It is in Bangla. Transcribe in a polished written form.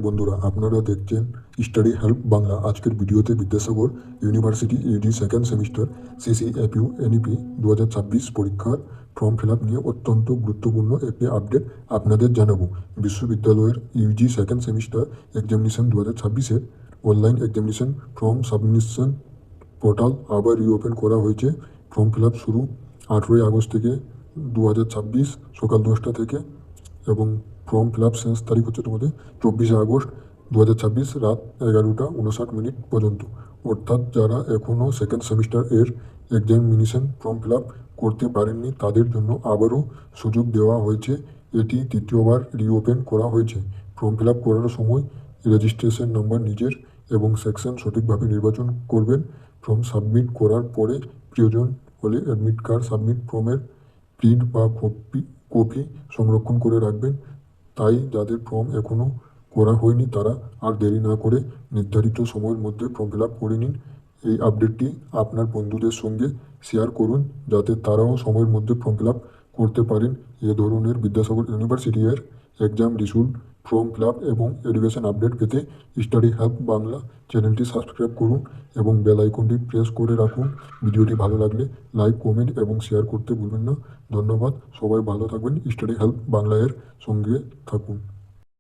বন্ধুরা, আপনারা দেখছেন স্টাডি হেল্প বাংলা। আজকের ভিডিওতে Vidyasagar university UG second semester CCFU NEP 2026 পরীক্ষার ফর্ম ফিল আপ নিয়ে অত্যন্ত গুরুত্বপূর্ণ একটি আপডেট আপনাদের জানাবো। বিশ্ববিদ্যালয়ের ইউজি সেকেন্ড সেমিস্টার এক্সামিনেশন 2026-এর online examination form submission portal আবার রিওপেন করা হয়েছে। ফর্ম ফিল আপ শুরু 18ই আগস্ট থেকে 2026 সকাল 10টা থেকে, এবং ফর্ম ফিল আপ শেষ তারিখ হচ্ছে তোমাদের 24শে আগস্ট 2026 রাত 11টা 59 পর্যন্ত। অর্থাৎ যারা এখনও সেকেন্ড সেমিস্টার এর এক্সামিনেশন ফর্ম ফিল আপ করতে পারেননি তাদের জন্য আবারও সুযোগ দেওয়া হয়েছে। এটি তৃতীয়বার রিওপেন করা হয়েছে। ফর্ম ফিল আপ করার সময় রেজিস্ট্রেশন নাম্বার নিজের এবং সেকশন সঠিকভাবে নির্বাচন করবেন। ফর্ম সাবমিট করার পরে প্রয়োজন হলে অ্যাডমিট কার্ড সাবমিট ফর্মের প্রিন্ট বা কপি সংরক্ষণ করে রাখবেন। তাই যাদের ফর্ম এখনও করা হয়নি তারা আর দেরি না করে নির্ধারিত সময়ের মধ্যে ফর্ম ফিল আপ করে নিন। এই আপডেটটি আপনার বন্ধুদের সঙ্গে শেয়ার করুন যাতে তারাও সময়ের মধ্যে ফর্ম ফিল আপ করতে পারেন। এ ধরনের বিদ্যাসাগর ইউনিভার্সিটি এর এক্সাম রিসুল্ট, ফর্ম ফিল আপ এবং এডুকেশন আপডেট পেতে স্টাডি হেল্প বাংলা চ্যানেলটি সাবস্ক্রাইব করুন এবং বেল আইকনটি প্রেস করে রাখুন। ভিডিওটি ভালো লাগলে লাইক, কমেন্ট এবং শেয়ার করতে ভুলবেন না। ধন্যবাদ। সবাই ভালো থাকবেন। স্টাডি হেল্প বাংলা এর সঙ্গে থাকুন।